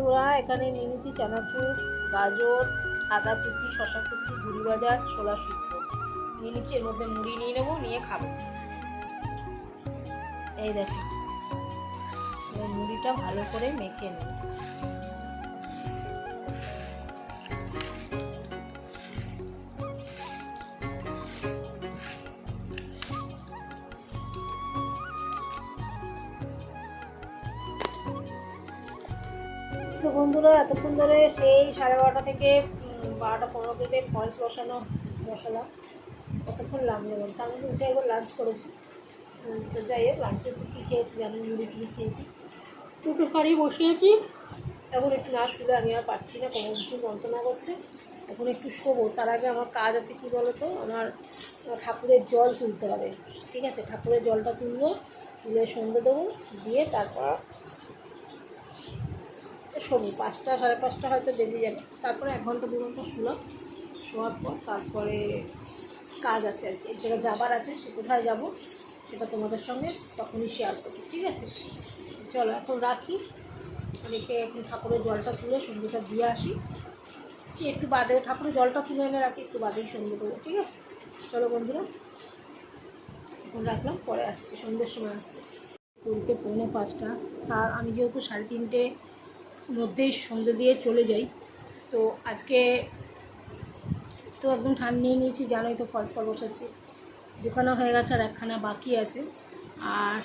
বন্ধুরা, এখানে নিয়ে নিচ্ছি চানাচুর, গাজর, আদা কুচি, শশা কুচি, ঝুড়ি ভাজা, ছোলা সিদ্ধ নিয়ে নিচ্ছি। এর মধ্যে মুড়ি নিয়ে নেবো, নিয়ে খাবো। এই দেখো, মুড়িটা ভালো করে মেখে নেব। তো বন্ধুরা, এতক্ষণ ধরে সেই 12:30 থেকে 12:15 ফলস বসানো মশলা কতক্ষণ লাগলো বলতে। আমি উঠে একবার লাঞ্চ করেছি। তো যাই হোক, লাঞ্চে কী খেয়েছি জানি, মুড়ি টুড়ি খেয়েছি, দুটো হাঁড়ি বসিয়েছি। এখন একটু না শুলে আমি আর পারছি না, কোনো কিছু যন্ত্রণা করছে। এখন একটু শোবো, তার আগে আমার কাজ আছে। কী বলো তো, আমার ঠাকুরের জল তুলতে হবে। ঠিক আছে, ঠাকুরের জলটা তুলবো, তুলে সন্ধ্যে দেবো, দিয়ে তারপর শোবো। 5টা 5:30 হয়তো বেজে যাবে। তারপরে 1 ঘন্টা 2 ঘন্টা শুলাম, শোয়ার পর তারপরে কাজ আছে আর কি, এক জায়গায় যাবার আছে। সে কোথায় যাবো সেটা তোমাদের সঙ্গে তখনই শেয়ার করবো। ঠিক আছে, চলো এখন রাখি, রেখে এখন ঠাকুরের জলটা তুলে সন্ধ্যেটা দিয়ে আসি। একটু বাদেও ঠাকুরের জলটা তুলে এনে রাখি, একটু বাদেই সন্ধ্যে দেবো। ঠিক আছে, চলো বন্ধুরা, এখন রাখলাম, পরে আসছি, সন্ধ্যের সময় আসছি। তুলতে 4:45। আর আমি যেহেতু 3:30 মধ্যেই সন্ধ্যে দিয়ে চলে যাই, তো আজকে তো একদম ঠান্ডা নিয়ে নিয়েছি, জানোই তো। ফলস কল বসাচ্ছি, দুখানা হয়ে গেছে আর একখানা বাকি আছে। আর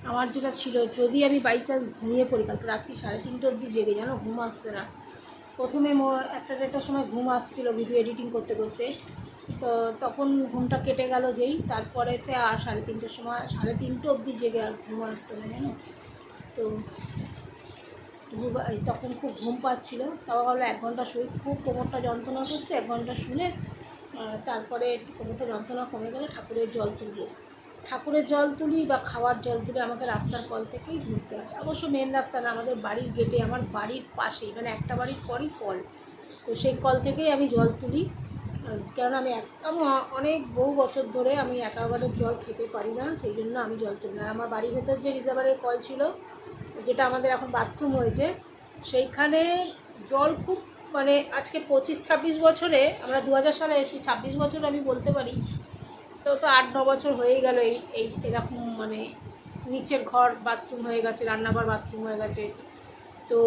আমার যেটা ছিল, যদি আমি বাই চান্স ঘুমিয়ে পড়ি, কালকে রাত্রি 3:30 অবধি জেগে, জানো, ঘুম আসছে না। প্রথমে 1টার সময় ঘুম আসছিল ভিডিও এডিটিং করতে করতে, তো তখন ঘুমটা কেটে গেল যেই, তারপরেতে আর 3:30টার সময় 3:30 অবধি জেগে আর ঘুম আসছে না, জানো। তো তখন খুব ঘুম পাচ্ছিলো, তাও ভাবলো 1 ঘন্টা শুই। খুব কোমরটা যন্ত্রণা করছে, 1 ঘন্টা শুনে তারপরে কোমরটা যন্ত্রণা কমে গেলে ঠাকুরের জল তুলবো। ঠাকুরের জল তুলি বা খাওয়ার জল তুলি আমাকে রাস্তার কল থেকেই ধরতে হয়। অবশ্য মেন রাস্তা না, আমাদের বাড়ির গেটে, আমার বাড়ির পাশেই, মানে একটা বাড়ির পরই কল। তো সেই কল থেকেই আমি জল তুলি। কারণ আমি অনেক বহু বছর ধরে আমি অ্যাকোয়াগার্ডের জল খেতে পারি না, সেই জন্য আমি জল তুলি না। আমার বাড়ির ভেতর যে রিজার্ভারের কল ছিল, যেটা আমাদের এখন বাথরুম হয়েছে, সেইখানে জল খুব, মানে আজকে 25-26 বছরে, আমরা 2000 সালে এসেছি, 26 বছর আমি বলতে পারি। তো 8-9 বছর হয়ে গেল এই এরকম, মানে নিচের ঘর বাথরুম হয়ে গেছে, রান্নাঘর বাথরুম হয়ে গেছে। তো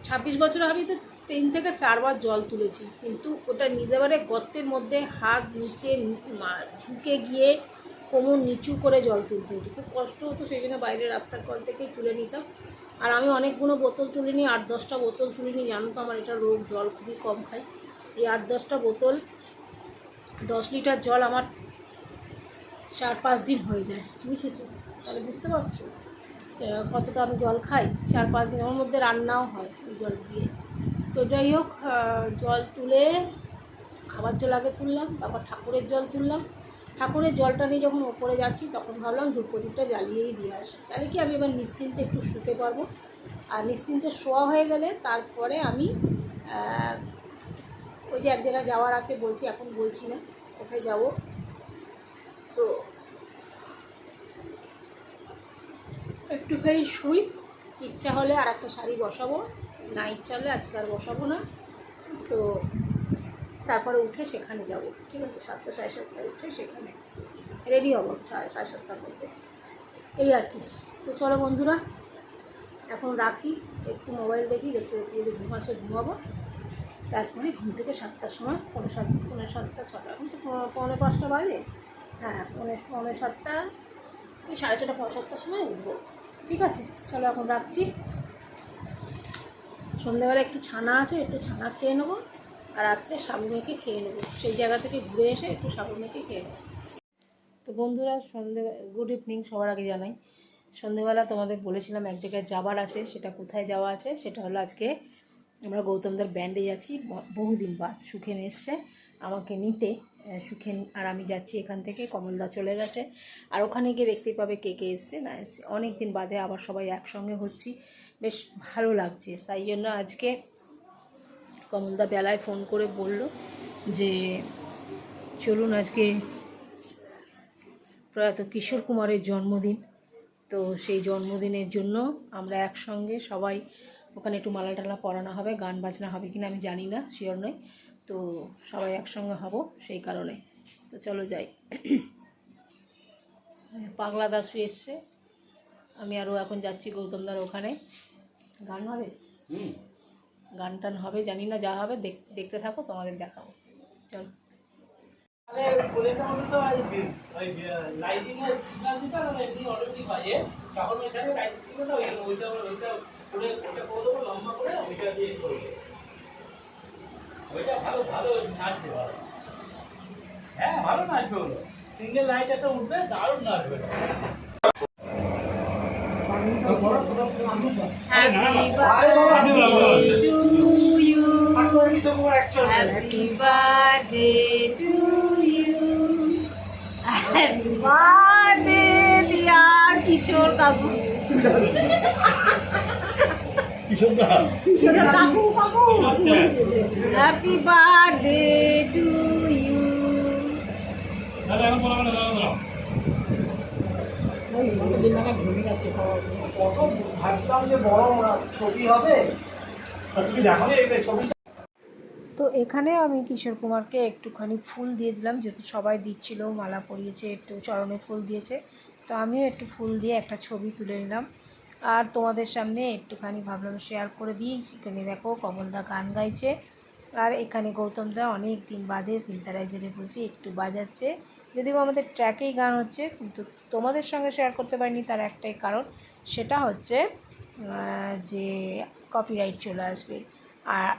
26 বছর আমি তো 3 থেকে 4 বার জল তুলেছি, কিন্তু ওটা নিজেবারে গর্তের মধ্যে হাত নিচে ঝুঁকে গিয়ে কোমর নিচু করে জল তুলতে হতো, খুব কষ্ট হতো। সেই জন্য বাইরের রাস্তার কল থেকেই তুলে নিতাম। আর আমি অনেকগুলো বোতল তুলিনি, 8-10টা বোতল তুলিনি, জানো তো আমার এটা রোগ, জল খুবই কম খাই। এই 8-10টা বোতল, 10 লিটার জল আমার 4-5 দিন হয়ে যায়, বুঝেছো? তাহলে বুঝতে পারছো কতটা আমি জল খাই। 4-5 দিন, ওর মধ্যে রান্নাও হয় ওই জল দিয়ে। তো যাই হোক, জল তুলে খাবার জল আগে তুললাম, তারপর ঠাকুরের জল তুললাম। ঠাকুরের জলটা নিয়ে যখন ওপরে যাচ্ছি, তখন ভাবলাম ধূপ প্রদীপটা জ্বালিয়েই দিয়ে আসি, তাহলে কি আমি এবার নিশ্চিন্তে একটু শুতে পারবো। আর নিশ্চিন্তে শোয়া হয়ে গেলে তারপরে আমি ওই যে এক জায়গায় যাওয়ার আছে বলছি, এখন বলছি না কোথায় যাব। তো একটুখানি শুই, ইচ্ছা হলে আর একটা শাড়ি বসাবো, না ইচ্ছা হলে আজকে আর বসাবো না। তো তারপরে উঠে সেখানে যাব। ঠিক আছে, 7টা 7:30 উঠে সেখানে রেডি হবো 7:30 মধ্যে, এই আর কি। তো চলো বন্ধুরা, এখন রাখি, একটু মোবাইল দেখি, দেখতে দেখতে যদি ঘুম আসে ঘুমাবো। তারপরে ঘুম থেকে 7টার সময়, 7:30 6টা, এখন তো 4:45 বাজে। হ্যাঁ, 4:45, ওই 4:30 7:45 সময় উঠবো। ঠিক আছে, চলো এখন রাখছি। সন্ধ্যেবেলা একটু ছানা আছে, একটু ছানা খেয়ে নেবো, আর রাত্রে সাবু মেখে খেয়ে নেবো। সেই জায়গা থেকে ঘুরে এসে একটু সাবু মেখে খেয়ে নেবো। তো বন্ধুরা, গুড ইভিনিং সবার আগে জানাই। সন্ধ্যেবেলা তোমাদের বলেছিলাম এক জায়গায় যাবার আছে, সেটা কোথায় যাওয়া আছে, সেটা হলো আজকে আমরা গৌতমদার ব্যান্ডে যাচ্ছি। বহুদিন বাদ সুখেন এসছে আমাকে নিতে। সুখেন আর আমি যাচ্ছি এখান থেকে, কমলদা চলে গেছে। আর ওখানে গিয়ে দেখতেই পাবে কে কে এসছে না এসছে। অনেক দিন বাদে আবার সবাই একসঙ্গে হচ্ছি, বেশ ভালো লাগছে। তাই জন্য আজকে কমলদা বেলায় ফোন করে বলল যে চলুন, আজকে প্রয়াত কিশোর কুমারের জন্মদিন, তো সেই জন্মদিনের জন্য আমরা একসঙ্গে সবাই ওখানে একটু মালা টালা পরানো হবে, গান বাজনা হবে কিনা আমি জানি না, শিওর নই। তো সবাই একসঙ্গে হব সেই কারণে। তো চলো যাই। পাগলা দাসু এসছে, আমি আরও এখন যাচ্ছি গৌতমদার ওখানে। গান হবে, গান টান হবে জানি না, যা হবে দেখতে থাকো, তোমাদের দেখাবো। চলো। হ্যাঁ ভালো নাচবে, হলো সিঙ্গেল লাইট একটা উঠবে, দারুণ নাচবে। Happy birthday to you. Happy birthday to you. Happy birthday dear Kishore Kapu. Kishore Kapu. Happy birthday to you. কত ভাবতাম যে বড় ছবি হবে, তুমি দেখো এই ছবি। তো এখানে আমি কিশোর কুমারকে একটুখানি ফুল দিয়ে দিলাম, যেহেতু সবাই দিচ্ছিল, মালা পরিয়েছে, একটু চরণে ফুল দিয়েছে, তো আমিও একটু ফুল দিয়ে একটা ছবি তুলে নিলাম। আর তোমাদের সামনে একটুখানি ভাবলাম শেয়ার করে দিই। এখানে দেখো কমলদা গান গাইছে, আর এখানে গৌতমদা অনেক দিন বাদে সিন্তারাইজারে বসে একটু বাজাচ্ছে, যদিও আমাদের ট্র্যাকেই গান হচ্ছে, কিন্তু তোমাদের সঙ্গে শেয়ার করতে পারিনি, তার একটাই কারণ, সেটা হচ্ছে যে কপিরাইট চলে আসবে। আর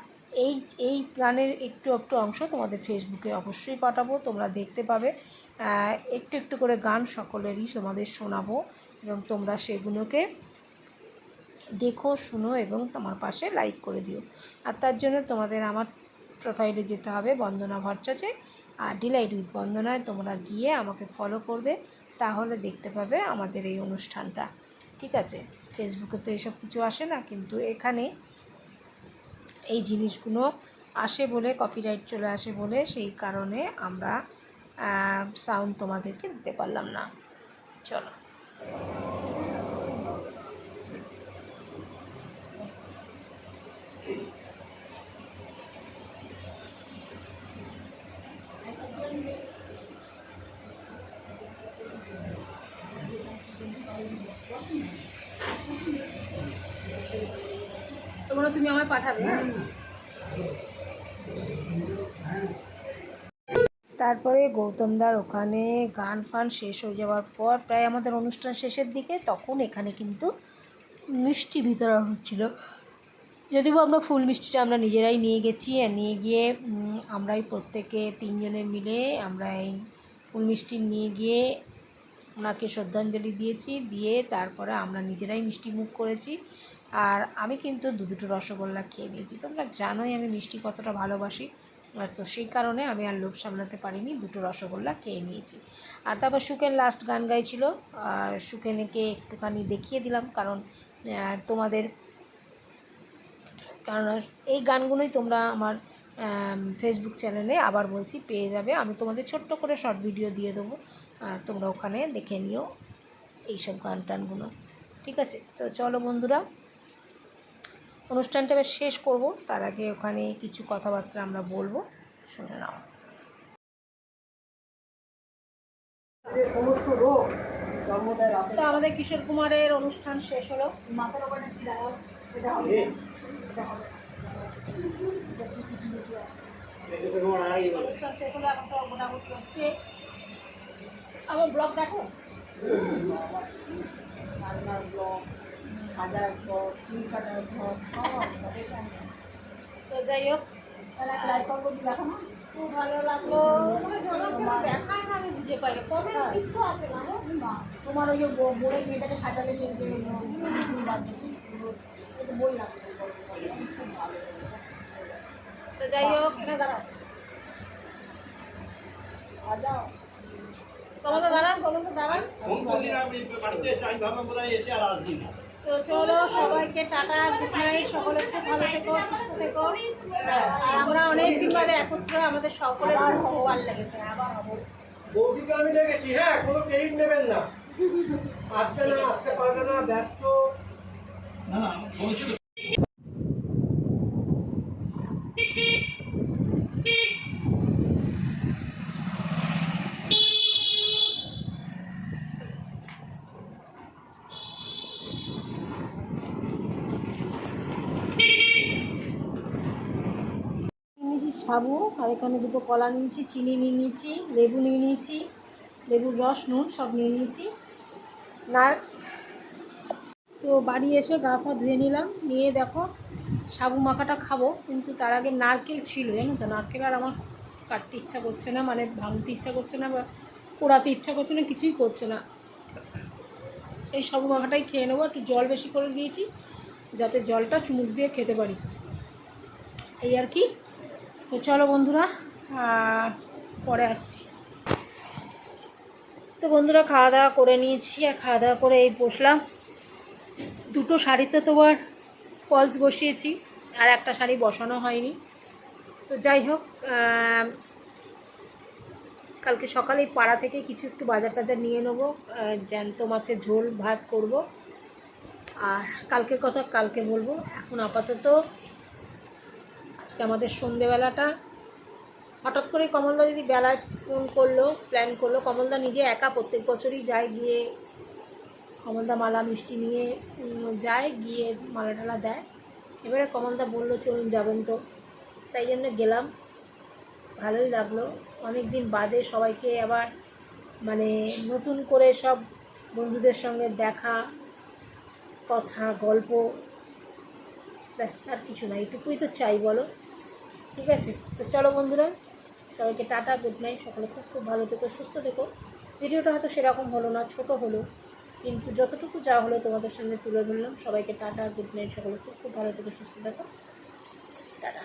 এই গানের একটু একটু অংশ তোমাদের ফেসবুকে অবশ্যই পাঠাবো, তোমরা দেখতে পাবে। একটু একটু করে গান সকলেরই তোমাদের শোনাবো, এবং তোমরা সেগুলোকে দেখো, শুনো এবং তোমার পাশে লাইক করে দিও। আর তার জন্য তোমাদের আমার প্রোফাইলে যেতে হবে, বন্দনা ভট্টাচার্য, আর ডিলাইট উইথ বন্দনায় তোমরা গিয়ে আমাকে ফলো করবে, তাহলে দেখতে পাবে আমাদের এই অনুষ্ঠানটা। ঠিক আছে, ফেসবুকে তো এসব কিছু আসে না, কিন্তু এখানে এই জিনিসগুলো আসে বলে, কপিরাইট চলে আসে বলে, সেই কারণে আমরা সাউন্ড তোমাদেরকে দিতে পারলাম না। চলো। তোমরা তুমি আমায় পাঠাবে। তারপরে গৌতমদার ওখানে গান ফান শেষ হয়ে যাওয়ার পর, প্রায় আমাদের অনুষ্ঠান শেষের দিকে, তখন এখানে কিন্তু মিষ্টি বিতরণ হচ্ছিল। যদিও আমরা ফুল মিষ্টিটা আমরা নিজেরাই নিয়ে গেছি, আর নিয়ে গিয়ে আমরাই প্রত্যেকে 3 জনে মিলে আমরা এই ফুল মিষ্টি নিয়ে গিয়ে ওনাকে শ্রদ্ধাঞ্জলি দিয়েছি, দিয়ে তারপরে আমরা নিজেরাই মিষ্টি মুখ করেছি। আর আমি কিন্তু দুটো রসগোল্লা খেয়ে নিয়েছি, তোমরা জানোই আমি মিষ্টি কতটা ভালোবাসি, তো সেই কারণে আমি আর লোভ সামলাতে পারিনি, 2 রসগোল্লা খেয়ে নিয়েছি। আর তারপর সুখেন লাস্ট গান গাইছিল, আর সুখেনকে একটুখানি দেখিয়ে দিলাম, কারণ তোমাদের, কারণ এই গানগুলোই তোমরা আমার ফেসবুক চ্যানেলে আবার বলছি পেয়ে যাবে। আমি তোমাদের ছোট্ট করে শর্ট ভিডিও দিয়ে দেবো, তোমরা ওখানে দেখে নিও এইসব গান টানগুলো। ঠিক আছে, তো চলো বন্ধুরা, অনুষ্ঠানটা এবার শেষ করব, তার আগে ওখানে কিছু কথাবার্তা আমরা বলবো, শুনে নাও। সমস্ত রোগ তো আমাদের কিশোর কুমারের অনুষ্ঠান শেষ হলো। মাথার ওপরে কি দাঁড়াও, এটা হবে, এটা হবে, অনুষ্ঠান শেষ হলো, এখন তো মোটামুটি হচ্ছে। আমার ব্লগ দেখো, রান্নার ব্লগ, সাজার ব্লগ, চুল কাটার ব্লগ, সব তো যাই হোক, লাইক করবো, দেখো না খুব ভালো লাগলো। দেখায় না, আমি বুঝে পাই না, কবে কিচ্ছু আসে না গো। তোমার ওই যে বোনের মেয়েটাকে সাজালে সে বই লাগবে, খুব ভালো। তো যাই হোক, দাঁড়াও, যাও তোমাদের দাঁড়ান, তোমাদের দাঁড়ান। তো চলো, সবাইকে টাটা, গুড নাইট, সকলে খুব ভালো থেকো, সুস্থ থেকো। আর আমরা অনেক দিন বাদে একত্র, আমাদের সকলের খুব ভালো লেগেছে। আবার হবো। বৌদিকে আমি ডেকেছি, হ্যাঁ, কোনো ক্রেডিট নেবেন না, আসবে না, আসতে পারবে না, ব্যস্ত। না না বলছি সাবু, আর এখানে দুটো কলা নিয়েছি, চিনি নিয়ে নিয়েছি, লেবু নিয়ে নিয়েছি, লেবুর রস নুন সব নিয়ে নিয়েছি। না তো বাড়ি এসে গা পা ধুয়ে নিলাম, নিয়ে দেখো সাবু মাখাটা খাবো, কিন্তু তার আগে নারকেল ছিল জানো তো, নারকেল আর আমার কাটতে ইচ্ছা করছে না, মানে ভাঙতে ইচ্ছা করছে না বা পোড়াতে ইচ্ছা করছে না, কিছুই করছে না। এই সাবু মাখাটাই খেয়ে নেবো, একটু জল বেশি করে দিয়েছি যাতে জলটা চুমুক দিয়ে খেতে পারি, এই আর কি। তো চলো বন্ধুরা, পরে আসছি। তো বন্ধুরা খাওয়া দাওয়া করে নিয়েছি, আর খাওয়া দাওয়া করে এই বসলাম। দুটো শাড়িতে তোমার ফলস বসিয়েছি, আর একটা শাড়ি বসানো হয়নি। তো যাই হোক, কালকে সকালে পাড়া থেকে কিছু একটু বাজার টাজার নিয়ে নেবো, জ্যান্ত মাছের ঝোল ভাত করব, আর কালকের কথা কালকে বলবো। এখন আপাতত আজকে আমাদের সন্ধেবেলাটা হঠাৎ করে কমলদা দিদি বেলায় ফোন করলো, প্ল্যান করলো। কমলদা নিজে একা প্রত্যেক বছরই যায়, গিয়ে কমলদা মালা মিষ্টি নিয়ে যায়, গিয়ে মালা টালা দেয়। এবারে কমলদা বললো চলুন যাবেন, তো তাই জন্য গেলাম, ভালোই লাগলো। অনেক দিন বাদে সবাইকে আবার মানে নতুন করে সব বন্ধুদের সঙ্গে দেখা, কথা গল্প, ব্যাস আর কিছু না, এটুকুই তো চাই বলো, ঠিক আছে। তো চলো বন্ধুরা, সবাইকে টাটা, গুড নাইট, সকলে খুব খুব ভালো থেকো, সুস্থ থেকো। ভিডিওটা হয়তো সেরকম হলো না, ছোট হলো, কিন্তু যতটুকু যা হলো তোমাদের সামনে তুলে ধরলাম। সবাইকে টাটা, গুড নাইট, সকলে খুব খুব ভালো থেকো, সুস্থ থেকো, টাটা।